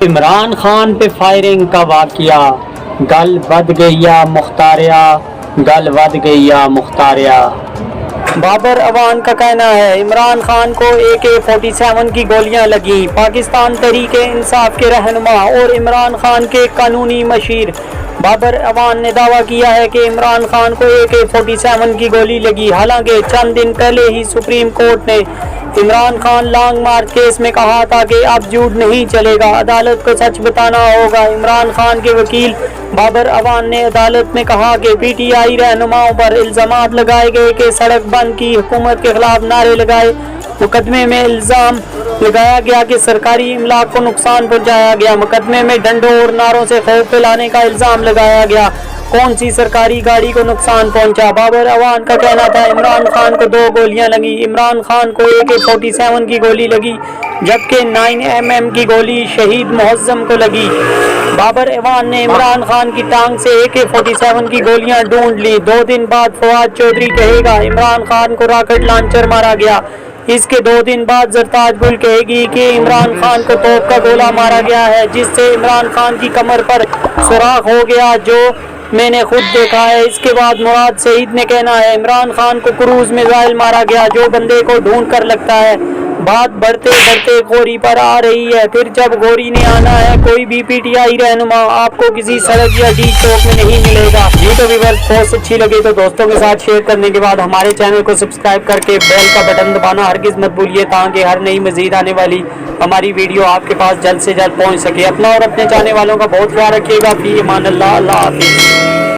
عمران خان پہ فائرنگ کا واقعہ، گل بد گیا مختاریہ، گل بد گیا مختاریہ۔ بابر اعوان کا کہنا ہے عمران خان کو AK-47 کی گولیاں لگیں۔ پاکستان تحریک انصاف کے رہنما اور عمران خان کے قانونی مشیر بابر اعوان نے دعویٰ کیا ہے کہ عمران خان کو AK-47 کی گولی لگی، حالانکہ چند دن پہلے ہی سپریم کورٹ نے Imran Khan long march case میں کہا تھا کہ اب جھوٹ نہیں چلے گا، عدالت کو سچ بتانا ہوگا۔ عمران خان کے وکیل بابر اعوان نے عدالت میں کہا کہ PTI رہنماؤں پر الزامات لگائے گئے کہ سڑک بند کی، حکومت کے خلاف نعرے لگائے۔ مقدمے میں الزام لگایا گیا کہ سرکاری املاک کو نقصان پہنچایا گیا۔ مقدمے میں ڈنڈوں اور نعروں سے خوف پھیلانے کا الزام لگایا گیا۔ کون سی سرکاری گاڑی کو نقصان پہنچا؟ بابر اعوان کا کہنا تھا عمران خان کو 2 گولیاں لگیں۔ عمران خان کو AK-47 کی گولی لگی، جبکہ 9mm کی گولی شہید معظم کو لگی۔ بابر اعوان نے عمران خان کی ٹانگ سے AK-47 کی گولیاں ڈھونڈ لی۔ 2 دن بعد فواد چودھری کہے گا عمران خان کو راکٹ لانچر مارا گیا۔ اس کے 2 دن بعد زرتاج گل کہے گی کہ عمران خان کو توپ کا گولہ مارا گیا ہے، جس سے عمران خان کی کمر پر سوراخ ہو گیا، جو میں نے خود دیکھا ہے۔ اس کے بعد مراد سعید نے کہنا ہے عمران خان کو کروز میزائل مارا گیا، جو بندے کو ڈھونڈ کر لگتا ہے۔ بات بڑھتے بڑھتے غوری پر آ رہی ہے۔ پھر جب غوری نے آنا ہے، کوئی بھی PTI رہنما آپ کو کسی سڑک یا ڈی چوک میں نہیں ملے گا۔ یہ تو ویورز پوسٹ اچھی لگی تو دوستوں کے ساتھ شیئر کرنے کے بعد ہمارے چینل کو سبسکرائب کر کے بیل کا بٹن دبانا ہرگز مت بھولیے، تاکہ ہر نئی مزید آنے والی ہماری ویڈیو آپ کے پاس جلد سے جلد پہنچ سکے۔ اپنا اور اپنے چاہنے والوں کا بہت خیال رکھیے گا۔ فی امان اللہ۔ اللہ حافظ۔